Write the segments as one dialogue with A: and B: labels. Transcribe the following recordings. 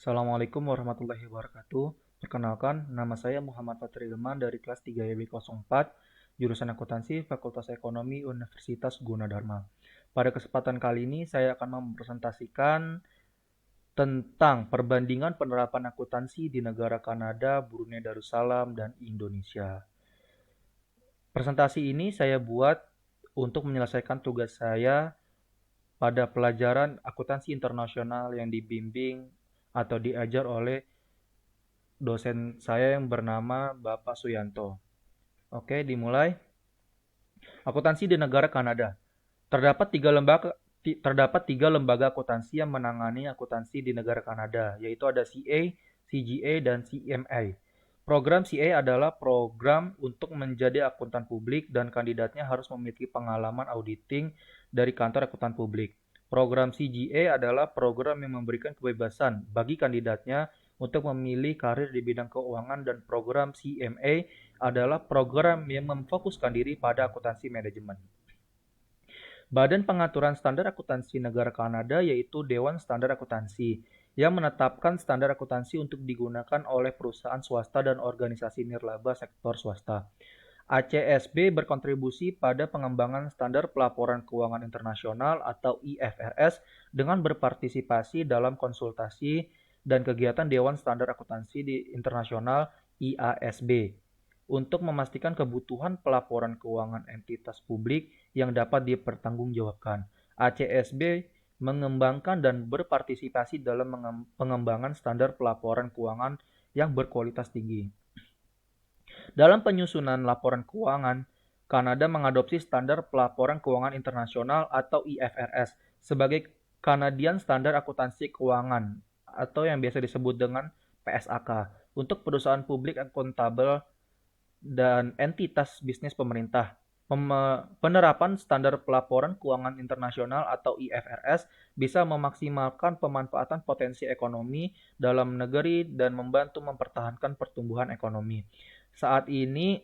A: Assalamualaikum warahmatullahi wabarakatuh. Perkenalkan, nama saya Muhammad Fatri Leman dari kelas 3 YB04, jurusan Akuntansi, Fakultas Ekonomi, Universitas Gunadarma. Pada kesempatan kali ini, saya akan mempresentasikan tentang perbandingan penerapan akuntansi di negara Kanada, Brunei Darussalam, dan Indonesia. Presentasi ini saya buat untuk menyelesaikan tugas saya pada pelajaran akuntansi internasional yang dibimbing atau diajar oleh dosen saya yang bernama Bapak Suyanto. Oke, dimulai. Akuntansi di negara Kanada. Terdapat tiga lembaga akuntansi yang menangani akuntansi di negara Kanada, yaitu ada CA, CGA, dan CMA. Program CA adalah program untuk menjadi akuntan publik dan kandidatnya harus memiliki pengalaman auditing dari kantor akuntan publik. Program CGA adalah program yang memberikan kebebasan bagi kandidatnya untuk memilih karir di bidang keuangan, dan program CMA adalah program yang memfokuskan diri pada akuntansi manajemen. Badan Pengaturan Standar Akuntansi Negara Kanada yaitu Dewan Standar Akuntansi yang menetapkan standar akuntansi untuk digunakan oleh perusahaan swasta dan organisasi nirlaba sektor swasta. ACSB berkontribusi pada pengembangan standar pelaporan keuangan internasional atau IFRS dengan berpartisipasi dalam konsultasi dan kegiatan Dewan Standar Akuntansi di Internasional IASB untuk memastikan kebutuhan pelaporan keuangan entitas publik yang dapat dipertanggungjawabkan. ACSB mengembangkan dan berpartisipasi dalam pengembangan standar pelaporan keuangan yang berkualitas tinggi. Dalam penyusunan laporan keuangan, Kanada mengadopsi Standar Pelaporan Keuangan Internasional atau IFRS sebagai Canadian Standard Akuntansi Keuangan atau yang biasa disebut dengan PSAK untuk perusahaan publik akuntabel dan entitas bisnis pemerintah. Penerapan standar pelaporan keuangan internasional atau IFRS bisa memaksimalkan pemanfaatan potensi ekonomi dalam negeri dan membantu mempertahankan pertumbuhan ekonomi. Saat ini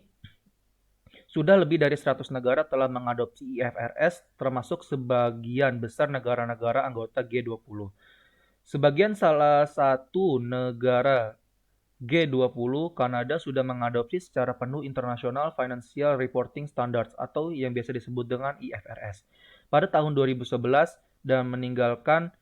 A: sudah lebih dari 100 negara telah mengadopsi IFRS, termasuk sebagian besar negara-negara anggota G20. Salah satu negara G20, Kanada sudah mengadopsi secara penuh International Financial Reporting Standards atau yang biasa disebut dengan IFRS pada tahun 2011 dan meninggalkan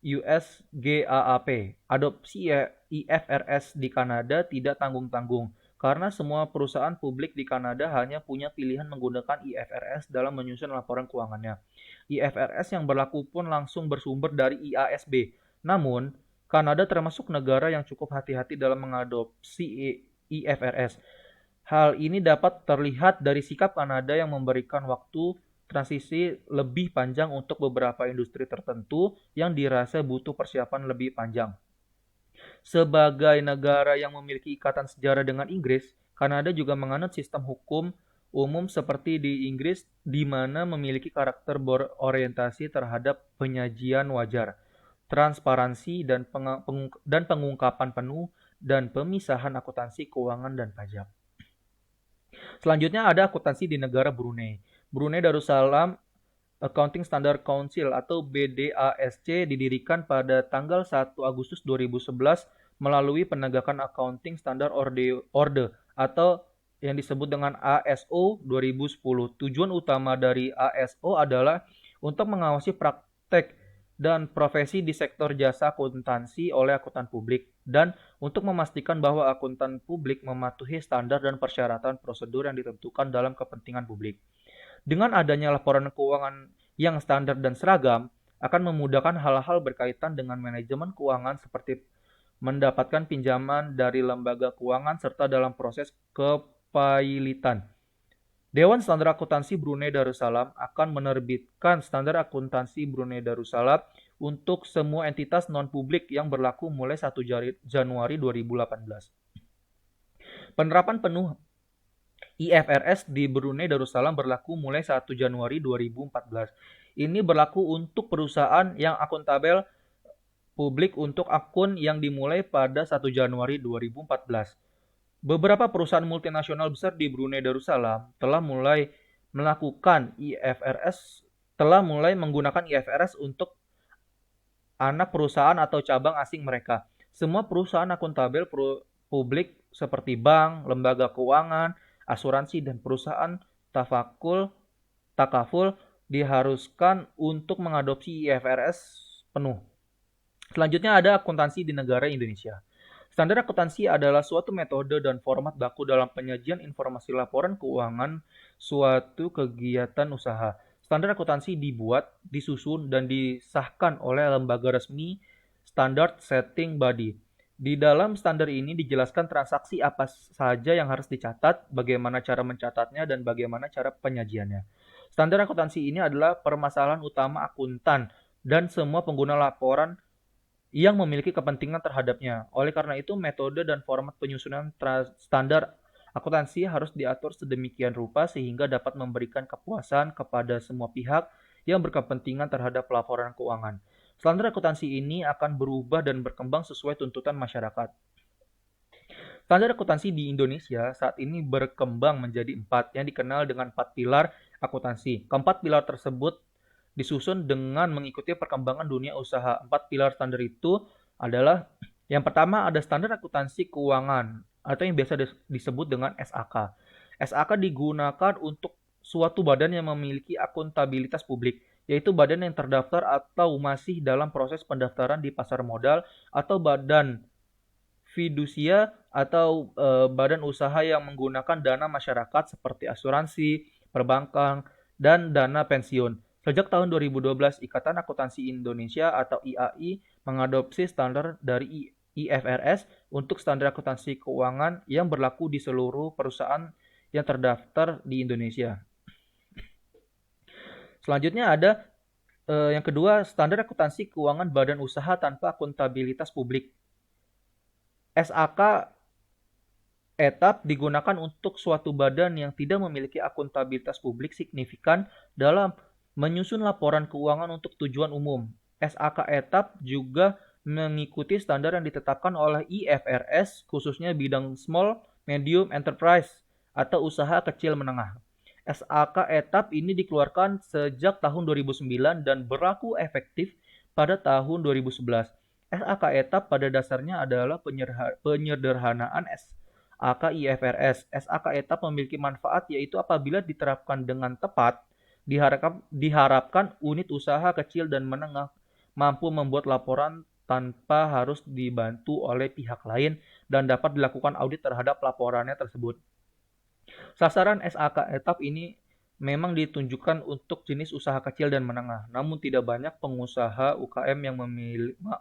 A: USGAAP. Adopsi IFRS di Kanada tidak tanggung-tanggung karena semua perusahaan publik di Kanada hanya punya pilihan menggunakan IFRS dalam menyusun laporan keuangannya. IFRS yang berlaku pun langsung bersumber dari IASB. Namun, Kanada termasuk negara yang cukup hati-hati dalam mengadopsi IFRS. Hal ini dapat terlihat dari sikap Kanada yang memberikan waktu transisi lebih panjang untuk beberapa industri tertentu yang dirasa butuh persiapan lebih panjang. Sebagai negara yang memiliki ikatan sejarah dengan Inggris, Kanada juga menganut sistem hukum umum seperti di Inggris, di mana memiliki karakter berorientasi terhadap penyajian wajar, transparansi, dan pengungkapan penuh, dan pemisahan akuntansi keuangan dan pajak. Selanjutnya ada akuntansi di negara Brunei. Brunei Darussalam Accounting Standard Council atau BDASC didirikan pada tanggal 1 Agustus 2011 melalui penegakan Accounting Standard Order atau yang disebut dengan ASO 2010. Tujuan utama dari ASO adalah untuk mengawasi praktek dan profesi di sektor jasa akuntansi oleh akuntan publik dan untuk memastikan bahwa akuntan publik mematuhi standar dan persyaratan prosedur yang ditentukan dalam kepentingan publik. Dengan adanya laporan keuangan yang standar dan seragam, akan memudahkan hal-hal berkaitan dengan manajemen keuangan seperti mendapatkan pinjaman dari lembaga keuangan serta dalam proses kepailitan. Dewan Standar Akuntansi Brunei Darussalam akan menerbitkan Standar Akuntansi Brunei Darussalam untuk semua entitas non-publik yang berlaku mulai 1 Januari 2018. Penerapan penuh IFRS di Brunei Darussalam berlaku mulai 1 Januari 2014. Ini berlaku untuk perusahaan yang akuntabel publik untuk akun yang dimulai pada 1 Januari 2014. Beberapa perusahaan multinasional besar di Brunei Darussalam telah mulai menggunakan IFRS untuk anak perusahaan atau cabang asing mereka. Semua perusahaan akuntabel publik seperti bank, lembaga keuangan, asuransi, dan perusahaan takaful diharuskan untuk mengadopsi IFRS penuh. Selanjutnya ada akuntansi di negara Indonesia. Standar akuntansi adalah suatu metode dan format baku dalam penyajian informasi laporan keuangan suatu kegiatan usaha. Standar akuntansi dibuat, disusun, dan disahkan oleh lembaga resmi Standard Setting Body. Di dalam standar ini dijelaskan transaksi apa saja yang harus dicatat, bagaimana cara mencatatnya, dan bagaimana cara penyajiannya. Standar akuntansi ini adalah permasalahan utama akuntan dan semua pengguna laporan yang memiliki kepentingan terhadapnya. Oleh karena itu, metode dan format penyusunan standar akuntansi harus diatur sedemikian rupa sehingga dapat memberikan kepuasan kepada semua pihak yang berkepentingan terhadap laporan keuangan. Standar akuntansi ini akan berubah dan berkembang sesuai tuntutan masyarakat. Standar akuntansi di Indonesia saat ini berkembang menjadi 4 yang dikenal dengan 4 pilar akuntansi. Keempat pilar tersebut disusun dengan mengikuti perkembangan dunia usaha. 4 pilar standar itu adalah yang pertama ada standar akuntansi keuangan atau yang biasa disebut dengan SAK. SAK digunakan untuk suatu badan yang memiliki akuntabilitas publik, yaitu badan yang terdaftar atau masih dalam proses pendaftaran di pasar modal atau badan fidusia atau badan usaha yang menggunakan dana masyarakat seperti asuransi, perbankan, dan dana pensiun. Sejak tahun 2012, Ikatan Akuntansi Indonesia atau IAI mengadopsi standar dari IFRS untuk standar akuntansi keuangan yang berlaku di seluruh perusahaan yang terdaftar di Indonesia. Selanjutnya ada yang kedua, standar akuntansi keuangan badan usaha tanpa akuntabilitas publik. SAK etap digunakan untuk suatu badan yang tidak memiliki akuntabilitas publik signifikan dalam menyusun laporan keuangan untuk tujuan umum. SAK etap juga mengikuti standar yang ditetapkan oleh IFRS, khususnya bidang small, medium enterprise, atau usaha kecil menengah. SAK etap ini dikeluarkan sejak tahun 2009 dan berlaku efektif pada tahun 2011. SAK etap pada dasarnya adalah penyederhanaan SAK IFRS. SAK etap memiliki manfaat yaitu apabila diterapkan dengan tepat, diharapkan unit usaha kecil dan menengah mampu membuat laporan tanpa harus dibantu oleh pihak lain dan dapat dilakukan audit terhadap laporannya tersebut. Sasaran SAK etap ini memang ditunjukkan untuk jenis usaha kecil dan menengah, namun tidak banyak pengusaha UKM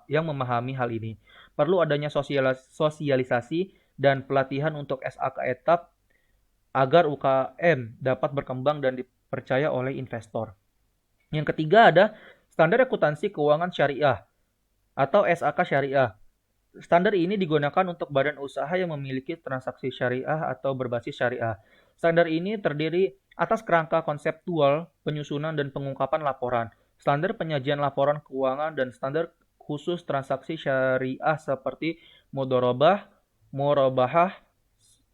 A: yang memahami hal ini. Perlu adanya sosialisasi dan pelatihan untuk SAK etap agar UKM dapat berkembang dan dipercaya oleh investor. Yang ketiga ada standar akuntansi keuangan syariah atau SAK syariah. Standar ini digunakan untuk badan usaha yang memiliki transaksi syariah atau berbasis syariah. Standar ini terdiri atas kerangka konseptual, penyusunan, dan pengungkapan laporan, standar penyajian laporan keuangan, dan standar khusus transaksi syariah seperti mudharabah, murabahah,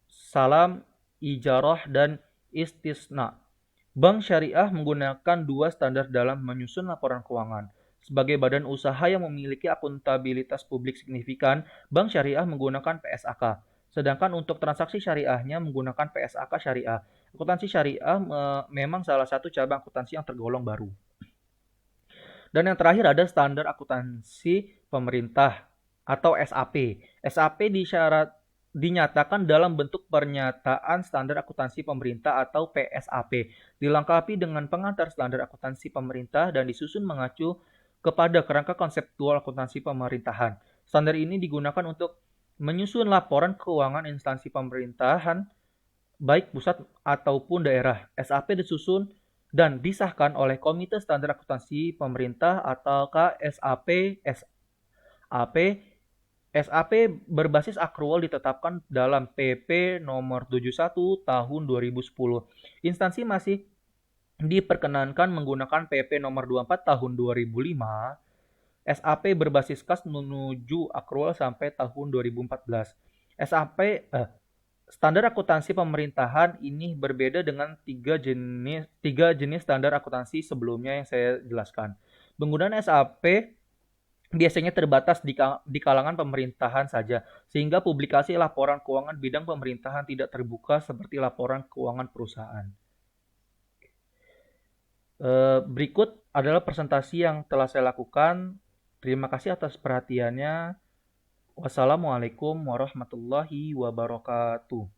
A: salam, ijarah, dan istisna. Bank syariah menggunakan 2 standar dalam menyusun laporan keuangan. Sebagai badan usaha yang memiliki akuntabilitas publik signifikan, bank syariah menggunakan PSAK. Sedangkan untuk transaksi syariahnya menggunakan PSAK syariah. Akuntansi syariah memang salah satu cabang akuntansi yang tergolong baru. Dan yang terakhir ada standar akuntansi pemerintah atau SAP. SAP dinyatakan dalam bentuk pernyataan standar akuntansi pemerintah atau PSAP, dilengkapi dengan pengantar standar akuntansi pemerintah dan disusun mengacu kepada kerangka konseptual akuntansi pemerintahan. Standar ini digunakan untuk menyusun laporan keuangan instansi pemerintahan, baik pusat ataupun daerah. SAP disusun dan disahkan oleh Komite Standar Akuntansi Pemerintah atau KSAP. SAP berbasis akrual ditetapkan dalam PP nomor 71 tahun 2010. Instansi masih diperkenankan menggunakan PP nomor 24 tahun 2005. SAP berbasis kas menuju akrual sampai tahun 2014. Standar akuntansi pemerintahan ini berbeda dengan tiga jenis standar akuntansi sebelumnya yang saya jelaskan. Penggunaan SAP biasanya terbatas di kalangan pemerintahan saja, sehingga publikasi laporan keuangan bidang pemerintahan tidak terbuka seperti laporan keuangan perusahaan. Berikut adalah presentasi yang telah saya lakukan. Terima kasih atas perhatiannya. Wassalamualaikum warahmatullahi wabarakatuh.